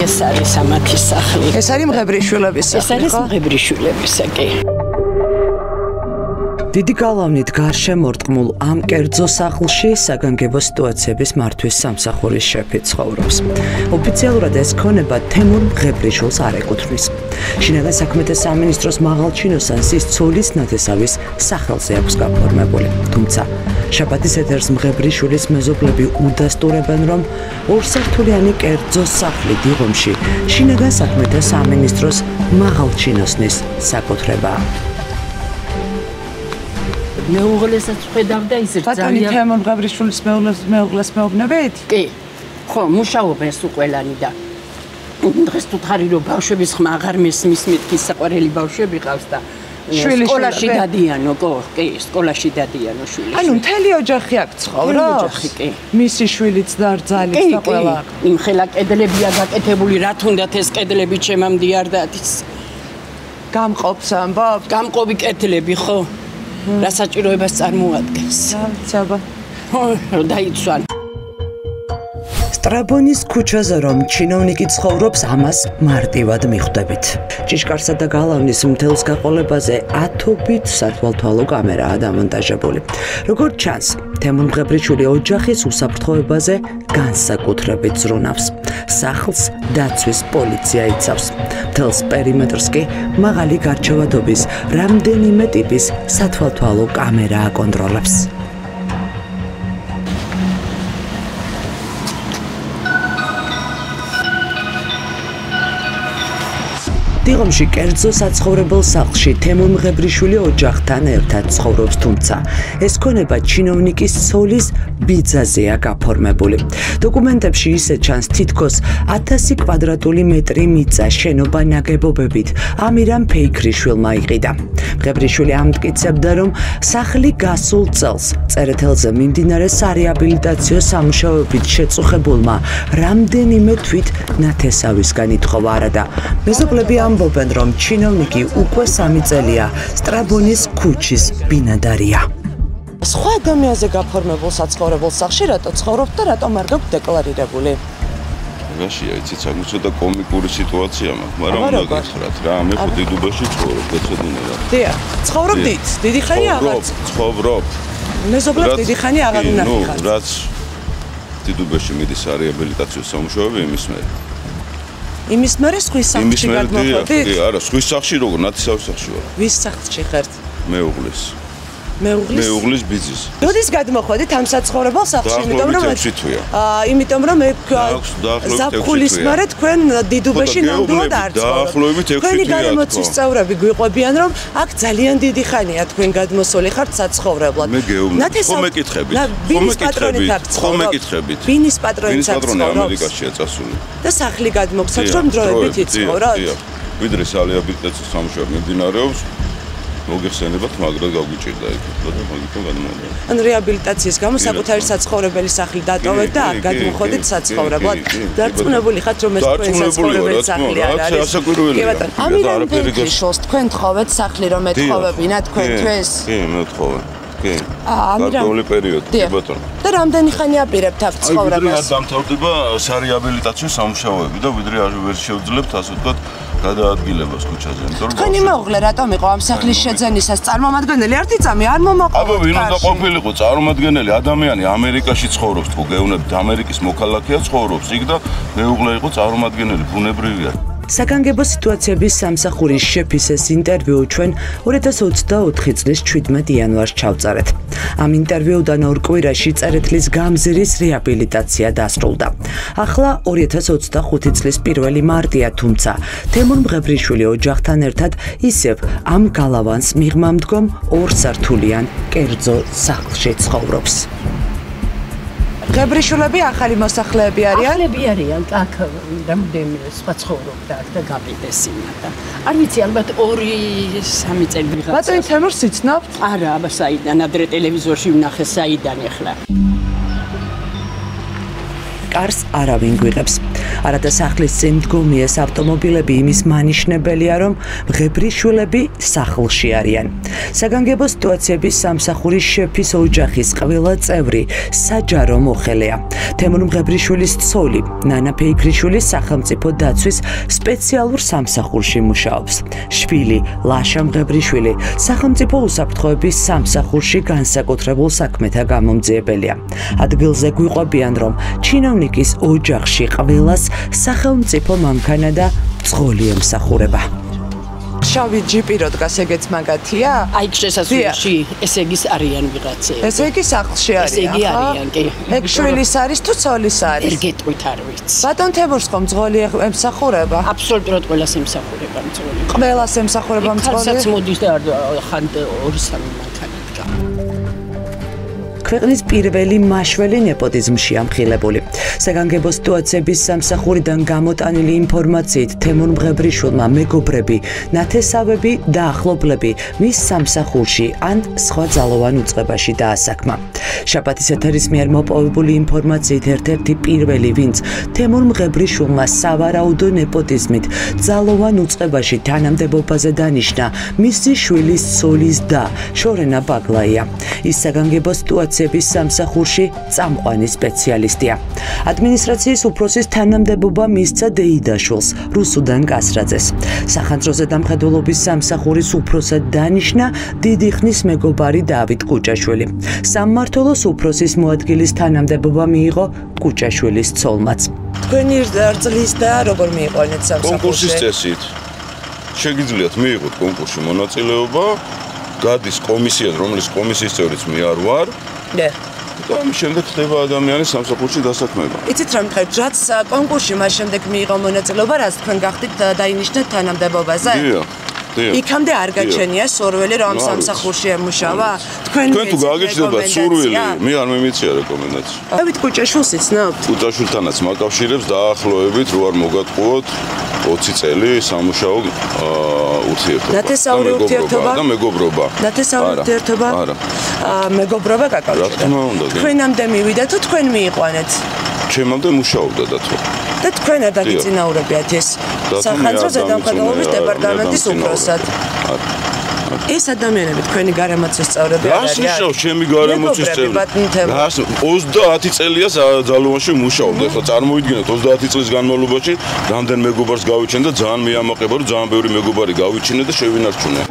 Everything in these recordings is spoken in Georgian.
ეს არის ამათი სახლი. ეს არის მღებრიშვილების სახლი. ეს არის მღებრიშვილებისა, კი. დიდი გალავნით გარშემორტყმულ ამ კერძო სახლში საგანგებო სიტუაციების მართვის სამსახურის შეფი ცხოვრობს. ოფიციალურად ეს ქონება თემურ მღებრიშვილს არ ეკუთვნის. შინაგან საქმეთა სამინისტროს მაღალ ჩინოსანს ის ცოლის ნათესავის სახელზე აქვს გაფორმებული. თუმცა შაბათის ეთერს მღებრიშვილის მეზობლები უდასტურებენ, რომ ორსართულიანი კერძო სახლი დიღომში შინაგან საქმეთა სამინისტროს მაღალ ჩინოსნის საკუთრებაა. მეუღლესაც ხედავდა ის ძალიან ბატონი თემურ მღებრიშვილის მეუღლეს მეუბნებით? კი. ხო, მუშაობენ სულ ყველანი და დღეს თუთხარი რომ ბავშვების ხმა აღარ მესმის მეთქის საყვარელი ბავშვები ყავს და სკოლაში დადიანო, კი, სკოლაში დადიანო შვილი. ანუ მთელი ოჯახი აქ ცხოვრობს? ოჯახი, კი. მისი შვილიც და ძალიც და ყველა. იმ ხელა კედლებია გაკეთებული, რა თუნდაც ეს კედლები ჩემამდიარდათ ის. გამყოფს ამბობ? გამყოფი კედლები, ხო? რა საჭიროებას წარმოადგენს. დავიცაბა. რომ დაიცვან. სტრაბონის ქუჩაზე რომ ჩინოვნიკი ცხოვრობს, ამას მარტივად მიხვდებით. ჭიშკარსა და გალავნის მთელს გაყოლებაზე ათობით სათვალთვალო კამერაა დამონტაჟებული. როგორც ჩანს, თემურ მღებრიშვილი ოჯახის უსაფრთხოებაზე განსაკუთრებით ზრუნავს. სახლს დაცვის პოლიცია იცავს. მთელს პერიმეტრს კი მაღალი გარჩევადობის რამდენიმე ტიპის სათვალთვალო კამერა აკონტროლებს. დიღომში კერძო საცხოვრებელ სახლში თემურ მღებრიშვილი ოჯახთან ერთად ცხოვრობს, თუმცა ეს ქონება ჩინოვნიკის ცოლის ბიძაზეა გაფორმებული. დოკუმენტებში ისე ჩანს, თითქოს 1000 კვადრატული მეტრი მიწა შენობა ნაგებობებით ამირან ფეიქრიშვილმა იყიდა. მღებრიშვილი ამტკიცებდა, რომ სახლი გასულ წელს წერეთელზე მიმდინარე სარეაბილიტაციო სამუშაოებით შეწუხებულმა რამდენიმე თვით ნათესავისგან ითხოვა არადა. მეზობლები ამბობენ, რომ ჩინოვნიკი უკვე 3 წელია სტრაბონის ქუჩის ბინადარია. სხვა ადამიანზე გაფორმებულ საცხოვრებელ სახლში რატო ცხოვრობთ და რატომ არ გაქვთ დეკლარირებული? რაშია, იცით, ცოტა კომიკური სიტუაცია მაქვს, მაგრამ უნდა გითხრათ რა, მე ხო დიდუბაში ცხოვრობ, გეცოდინე რა. დიახ, ცხოვრობდით? დიდი ხანი აღარ ცხოვრობ. მეზობლებს დიდი ხანი აღარ უნახავთ. ნუ, რაც დიდუბაში მიდის რეაბილიტაციო სამუშაოები იმის მერე. იმის მერე სხვის სახლში გადმოხვედით? კი, არა, სხვის სახლში როგორ, ნათესავის სახლში ვარ. ვის სახლში ხართ? მეუღლის. მეუღლის ბიძის. როდის გადმოხვედით ამ საცხოვრებელ სახლში? იმიტომ რომ მე ზაფხულის მერე თქვენ დიდუბაში ნამდვილად არ ცხოვრობთ. თქვენი გარემოცვის წევრები გვიყვებიან, რომ აქ ძალიან დიდი ხანია თქვენ გადმოსული ხართ საცხოვრებლად. ხო მეკითხებით. ბინის პატრონით აქ ცხოვრობთ. ბინის პატრონით აქ ცხოვრობთ. ამერიკაშია წასული. და სახლი გადმოგცათ, რომ დროებით იცხოვროთ? ვიდრე რეაბილიტაციო სამუშაოები მიმდინარეობს. მოგეხსენებათ, მაგრამ გაგვიჭირდა იქ და მაგიტომ გადმოვიდა. ან რეაბილიტაციის გამო საკუთარი საცხოვრებელი სახლი დატოვეთ და არ გადმოხოდით საცხოვრებლად. დარწმუნებული ხართ, რომ ეს თქვენი საცხოვრებელი სახლი არ არის? კი ბატონო, ამიტომ ფეიქრიშვილს თქვენ თხოვეთ სახლი რომ ეთხოვებინა თქვენთვის? კი, მე თხოვე. კი. გარკვეული პერიოდი, კი ბატონო. და რამდენი ხანი აპირებთ აქ ცხოვრებას? ვიდრე არ დამთავრდება სარეაბილიტაციო სამუშაოები და ვიდრე არ ვერ შევძლებთ, ასე ვთქვათ, გადაადგილებას ქუჩაზე. თქვენი მეუღლე რატომ იყო ამ სახლის შეძენისას წარმომადგენელი? ერთი წამი არ მომაყოლეთ. აბა ვინ უნდა ყოფილიყო წარმომადგენელი ადამიანი ამერიკაში ცხოვრობს, თქო გეუბნებით ამერიკის მოქალაქეა ცხოვრობს იქ და მეუღლე იყო წარმომადგენელი, ბუნებრივია. საგანგებო სიტუაციების სამსახურის შეფის ეს ინტერვიუ ჩვენ 2024 წლის 17 იანვარს ჩავწერეთ. ამ ინტერვიუდან ორ კვირაში წერეთლის გამზირის რეაბილიტაცია დასრულდა. ახლა 2025 წლის 1 მარტია, თუმცა თემურ მღებრიშვილი ოჯახთან ერთად ისევ ამ გალავანს მიღმამდგომ ორსართულიან კერძო სახლში ცხოვრობს. მღებრიშვილები ახალი მოსახლეები არიან? ახალები არიან, აქ რამდენიმე სხვა ცხოვრობდა აქ და გაბედესინა და არ ვიცი, ალბათ 2-3 წელი ვიღაცა. ბატონი თემურს იცნობთ? არა, აბა საიდან, ადრე ტელევიზორში ვნახე საიდან ახლა. კარს არავინ გვიღებს. არადა სახლის წინ მდგომი ეს ავტომობილები იმის მანიშნებელია, რომ მღებრიშვილები სახლში არიან. საგანგებო სიტუაციების სამსახურის შეფის ოჯახის ყველა წევრი საჯარო მოხელეა. თემურ მღებრიშვილის ცოლი, ნანა ფეიქრიშვილი სახელმწიფო დაცვის სპეციალურ სამსახურში მუშაობს. შვილი, ლაშა მღებრიშვილი, სახელმწიფო უსაფრთხოების სამსახურში განსაკუთრებულ საქმეთა გამომძიებელია. ადგილზე გვიყვებიან, რომ ჩინოვნიკის ოჯახში ყველას სახელმწიფო მანქანა და წყოლი ემსახურება. შავი ჯიპი რო დგას, ეგეც მაგათია? აი შესასვლელში, ესე იგი არიან ვიღაცები. ესე იგი სახლში არიან. ესე იგი არიან, კი. ეგ შვილის არის თუ ცოლის არის? ვერ გეტყვით არ ვიცი. ბატონ თემურს ხომ მძღოლი ემსახურება? აბსოლუტურად ყველას ემსახურება მძღოლი. ყველას ემსახურება მძღოლი? ხალხსაც მოდის და ხან 2-3 მანქანა დგა. ქვეყნის პირველი მაშველი ნეპოტიზმში ამხილებული. საგანგებო სიტუაციების სამსახურიდან გამოტანილი ინფორმაციით თემურ მღებრიშვილმა მეგობრები, ნათესავები და ახლობლები მის სამსახურში ან სხვა ძალოვან უწყებაში დაასაქმა. შაბათის ეთერის მიერ მოპოვებული ინფორმაციით ერთ-ერთი პირველი, ვინც თემურ მღებრიშვილმა სავარაუდო ნეპოტიზმით ძალოვან უწყებაში თანამდებობაზე დანიშნა, მისი შვილის ცოლის და შორენა ბაგლაია. ის საგანგებო სიტუაციების სამსახურში წამყვანი სპეციალისტია. ადმინისტრაციის უფროსის თანამდებობა მისცა დეიდაშვილს, რუსუდან კასრაძეს. სახანძროზე დამხედველობის სამსახურის უფროსად დანიშნა დიდი ხნის მეგობარი დავით კუჭაშვილი. სამმართველოს უფროსის მოადგილის თანამდებობა მიიღო კუჭაშვილის ცოლმაც. თქვენი რძლის და როგორ მიიყვანეთ სამსახურში? კონკურსის წესით შეგიძლიათ მიიღოთ კონკურსში მონაწილეობა, გადის კომისიას, რომლის კომისიის წევრიც მე არ ვარ. და ამის შემდეგ ხდება ადამიანის სამსახურში დასაქმება. იცით რა მითხარით, რაც კონკურსში მას შემდეგ მიიღო მონაწილეობა, რაც თქვენ გახდით დაინიშნეთ თანამდებობაზე? დიახ. იქამდე არ გაჩენია სურვილი, რომ სამსახურში ემუშავა? თქვენ თუ გაგეჩნდება სურვილი, მე არ მიმიწია რეკომენდაცია. დავით კუჭაშვილს იცნობთ? კუჭაშვილთანაც მაკავშირებს დაახლოებით, რო არ მოგატყუოთ 20 წელი სამუშაო ურთიერთობა. ნათესაური ურთიერთობა და მეგობრობა. ნათესაური ურთიერთობა? არა. მეგობრობა გაკავშირდა. რა თქმა უნდა. თქვენამდე მივიდა თუ თქვენ მიიყვანეთ? ჩემამდე მუშაობდა და თუ. და თქვენ არ დაგიწინაურებიათ ეს სახანძროზე დამხედველობის დეპარტამენტის უფროსად. ეს ადამიანები თქვენი გარემოცვის წევრები არიან? გასულშავ ჩემი გარემოცვის წევრი. 30 წელია ძალოვანში მუშაობდა. ეხლა წარმოიდგინეთ 30 წლის განმავლობაში რამდენ მეგობარს გავიჩენ და ძალიან მეამაყება, რომ ძალიან ბევრი მეგობარი გავიჩინე და შევინარჩუნე.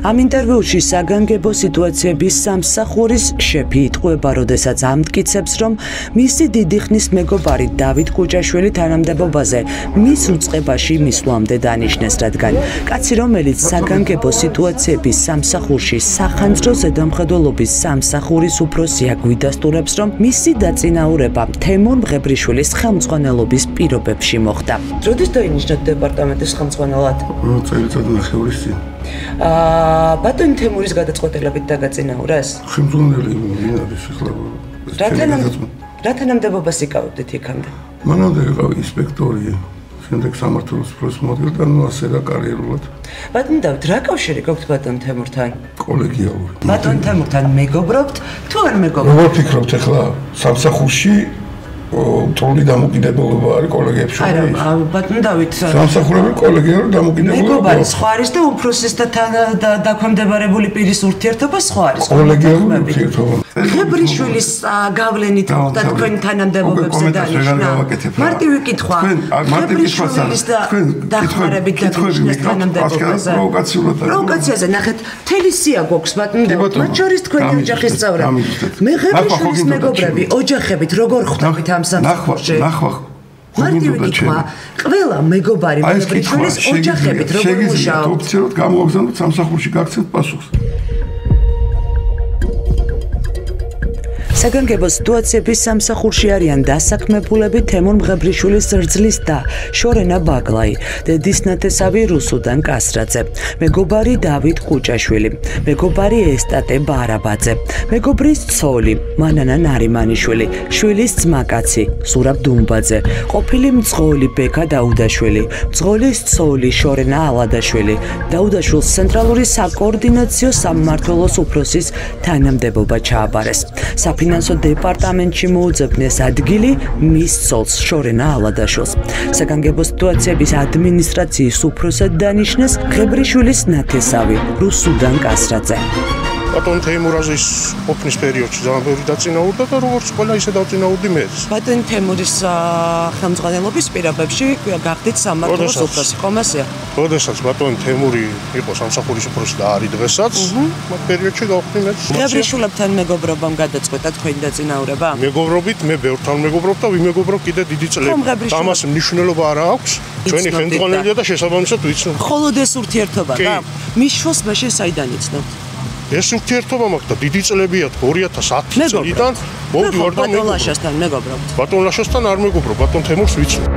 ამ ინტერვიუში საგანგებო სიტუაციების სამსახურის შეფი იტყვება, როდესაც ამტკიცებს, რომ მისი დიდი ხნის მეგობარი დავით კუჭაშვილი თანამდებობაზე მის უწყებაში მისვლამდე დანიშნეს, რადგან კაცი, რომელიც საგანგებო სიტუაციების სამსახურში სახანძრო ზედამხედველობის სამსახურის უფროსია, გვიდასტურებს, რომ მისი დაწინაურება თემურ მღებრიშვილის ხელმძღვანელობის პირობებში მოხდა. როდის დაინიშნა დეპარტამენტის ხელმძღვანელად? წელიწად ნახევრის წინ. ბატონ თემურის გადაწყვეტილებით დაგაწინაურეს? ხელმძღვანელი ვინ არის ახლა? რა თანამდებობას იკავებდით იქამდე? მანამდე ვიყავი ინსპექტორი, შემდეგ სამმართველოს უფროსის მოადგილე და ნუ ასე რა კარიერულად. ბატონ დავით, რა კავშირი გაქვთ ბატონ თემურთან? კოლეგიალური. ბატონ თემურთან მეგობრობთ თუ არ მეგობრობთ? როგორ ფიქრობთ ახლა სამსახურში თოვლი დამოკიდებულება არის კოლეგებს შორის? არა, ბატონ დავით, სამსახურები კოლეგიალური დამოკიდებულება. მეგობარი სხვა არის და უფროსის და დაქვემდებარებული პირის ურთიერთობა სხვა არის. კოლეგიალური ურთიერთობა. მღებრიშვილის გავლენით და თქვენ თანამდებობებზე დანიშნა. მარტივი კითხვა. მღებრიშვილის და დახმარებით დანიშნეს თანამდებობაზე. პროვოკაციაზე ნახეთ, მთელი სია გვაქვს ბატონ დავით, მათ შორის თქვენი ოჯახის წევრები. მღებრიშვილის მეგობრები, ოჯახებით როგორ ხვდებით ამ სამსახურში? ნახვა. მარტივი კითხვა. ყველა მეგობარი მღებრიშვილის ოჯახებით როგორ მუშაობს? შეგიძლიათ ოფიციალურად გამოვაგზავნოთ სამსახურში გაქცევთ პასუხს. საგანგებო სიტუაციების სამსახურში არიან დასაქმებულები თემურ მღებრიშვილის რძლის და შორენა ბაგლაი, დედის ნათესავი რუსუდან კასრაძე, მეგობარი დავით კუჭაშვილი, მეგობარი ესტატე ბარაბაძე, მეგობრის ცოლი მანანა ნარიმანიშვილი, შვილის ძმაკაცი სურაბ დუმბაძე, ყოფილი მძღოლი ბექა დაუდაშვილი, მძღოლის ცოლი შორენა ალადაშვილი, დაუდაშვილს ცენტრალური საკოორდინაციო სამმართველოს უფროსის თანამდებობა ჩააბარეს. საფინანსო დეპარტამენტში მოუძებნეს ადგილი მის ცოლს შორენა ალადაშვილს. საგანგებო სიტუაციების ადმინისტრაციის უფროსად დანიშნეს ღებრიშვილის ნათესავი რუსუდან კასრაძე. ბატონ თეიმურაზის ოფნის პერიოდში ძალიან ბევრი დაწინაურდა და როგორც ყველა ისე დაწინაურდი მე. ბატონ თეიმურის ხელმძღვანელობის პირობებში გახდით სამმართველოს უფროსი, ხომ ასეა? როდესაც ბატონ თეიმური იყო სამსახურის უფროსი და არის დღესაც, მაგ პერიოდში გავხდი მე. ღებრიშვილებთან მეგობრობამ გადაწყვეტა თქვენი დაწინაურება? მეგობრობით მე ბევრთან მეგობრობ და ვიმეგობრობ კიდე დიდი წლები. ამას მნიშვნელობა არ აქვს. ჩვენი ხელმძღვანელია და შესაბამისად ვიცნობ. მხოლოდ ეს ურთიერთობა რა? მის შვილს მაშინ საიდან იცნობთ? ეს ურთიერთობა მაქვს და დიდი წლებია 2010 წლიდან მოვდივარ და ბატონ ლაშასთან მეგობრობთ. ბატონ ლაშასთან არ მეგობრობ, ბატონ თემურს ვიცნობ.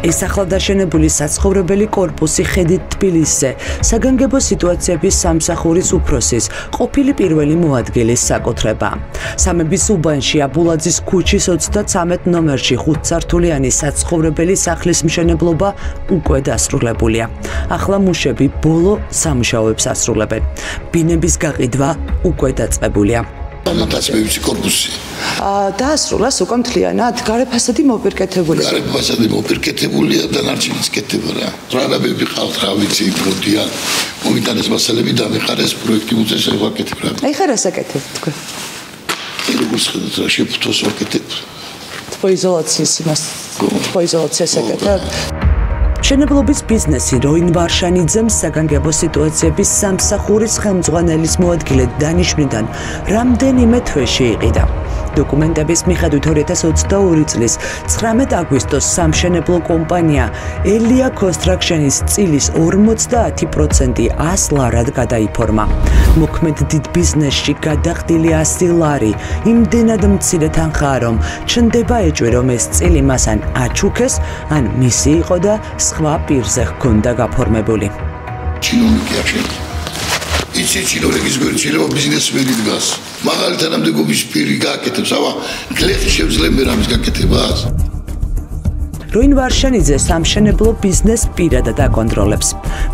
ეს ახლადაშენებული საცხოვრებელი კორპუსი ხედით თბილისზე, საგანგებო სიტუაციების სამსახურის უფროსის, ყოფილი პირველი მოადგილის საკუთრებაა. სამების უბანში აბულაძის ქუჩის 33 ნომერში 5-სართულიანი საცხოვრებელი სახლის მშენებლობა უკვე დასრულებულია. ახლა მუშები ბოლო სამუშაოებს ასრულებენ. ბინების გაყიდვა უკვე დაწყებულია. დაწესებულის კორპუსი. დაასრულას უკვე მთლიანად, გარე ფასადი მოპირკეთებულია. გარე ფასადი მოპირკეთებულია და ნარჩენიც კეთდება რა. ტრანაბები ყავთ რა ვიცი, პროდიან. მომიტანეს მასალები დამეხარეს პროექტი უწესრიგ ვაკეთებ რა. აი ხარ ასაკეთებ თქვენ. როგორც ხედავთ რა შეფუთოს ვაკეთებ. თბოიზოლაციის იმას, თბოიზოლაციას აკეთებ. მშენებლობის ბიზნესი როინ ვარშანიძემ საგანგებო სიტუაციების სამსახურის ხელმძღვანელის მოადგილედ დანიშვნიდან რამდენიმე თვეში იყიდა. დოკუმენტების მიხედვით 2022 წლის 19 აგვისტოს სამშენებლო კომპანია ელია კონსტრაქშენის წილის 50% 100 ლარად გადაიფორმა. მოქმედ დიდ ბიზნესში გადახდილი 100 ლარი იმდენად მცირე თანხაა, რომ ჩნდება ეჭვი, რომ ეს წილი მას ან აჩუქეს, ან მისი იყო და სხვა პირზე ჰქონდა გაფორმებული. ჩინოვნიკი ახშენ. იცი ჩინოვნიკის გვერდში ბიზნესმენი დგას. მაღალი თანამდებობის პირი გააკეთებს, აბა გლეხი შევძლებ რამის გაკეთებას. როინ ვარშანიძე სამშენებლო ბიზნესს პირადად აკონტროლებს.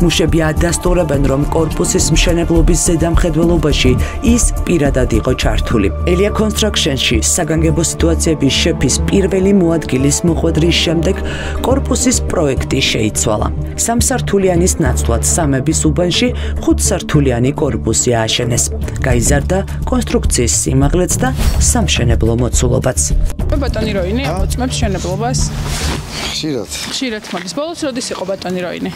მუშები ადასტურებენ, რომ კორპუსის მშენებლობის ზედამხედველობაში ის პირადად იყო ჩართული. ელია კონსტრაქშენში საგანგებო სიტუაციების შეფის პირველი მოადგილის მოხვედრის შემდეგ კორპუსის პროექტი შეიცვალა. 3 სართულიანის ნაცვლად სამების უბანში 5 სართულიანი კორპუსი ააშენეს. გაიზარდა კონსტრუქციის სიმაღლეც და სამშენებლო მოცულობაც. ბატონი როინი ამოწმებს მშენებლობას. ხშირად მაგის ბოლოს როდის იყო ბატონი როინი?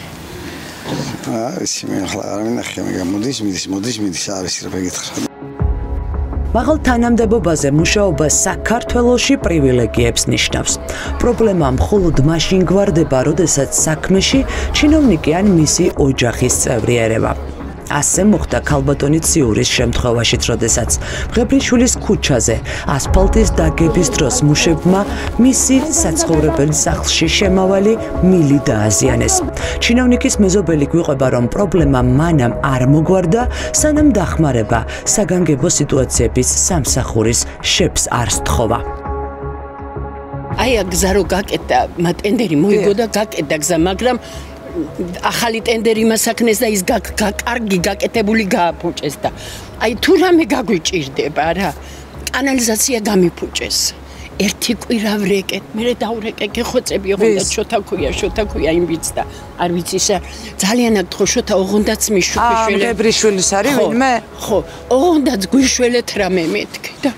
ისი მე ახლა არ მინახია, მე გამოდის, მიდის, არის რა გითხრა. მაღალ თანამდებობაზე მუშაობა საქართველოში პრივილეგიებს ნიშნავს. პრობლემა მხოლოდ მაშინ გვარდება, როდესაც საქმეში ჩინოვნიკი ან მისი ოჯახის წევრი ერევა. ასე მოხდა ქალბატონი ციურის შემთხვევაშიც, როდესაც ღებრიშვილის ქუჩაზე ასფალტის დაგების დროს მუშებმა მისი საცხოვრებელი სახლში შემავალი მილი დააზიანეს. ჩინოვნიკის მეზობელი გვიყვება, რომ პრობლემა მანამ არ მოგვარდა, სანამ დახმარება საგანგებო სიტუაციების სამსახურის შეფს არ სთხოვა. აი გზა რო გაკეთდა, ტენდერი მოიგო და გაკეთდა გზა, მაგრამ ახალი ტენდერი მასაქნეს და ის კარგი გაკეთებული გააფუჭეს და აი თუ რამე გაგვიჭირდება რა, კანალიზაცია გამიფუჭეს. ერთი კვირა ვრეკეთ, მე დავრეკე გეხოცები ოღონდაც შოთაქვია იმ ვიცი და არ ვიცი ძალიან აქ ხო შოთა ოღონდაც მიშუქიშველე. ღებრიშვილის არის ვინმე? ხო, ოღონდაც გვიშველეთ რამე მეთქი და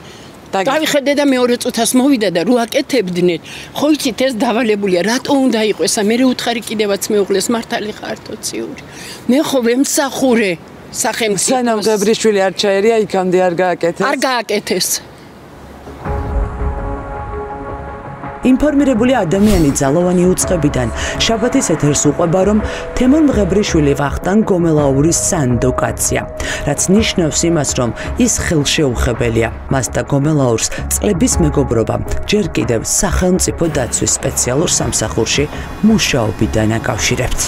დავიხედე და მეორე წუთას მოვიდა და რო აკეთებდნენ, ხო იცით ეს დავალებულია, რატო უნდა იყოს? მე უთხარი კიდევაც მეუღლეს მართალი ხართო ციური. მე ხო ვემსახურე სახელმწიფოს. სანამ ღებრიშვილი არ ჩაერია, იქამდე არ გააკეთეს. არ გააკეთეს. ინფორმირებული ადამიანი ძალოვანი უწყებიდან შაბათის ეთერს უყვება, რომ თემურ ღებრიშვილი ვახტანგ გომელაურის სანდო კაცია, რაც ნიშნავს იმას, რომ ის ხელშეუხებელია. მას და გომელაურს წლების მეგობრობა ჯერ კიდევ სახელმწიფო დაცვის სპეციალურ სამსახურში მუშაობიდან აკავშირებთ.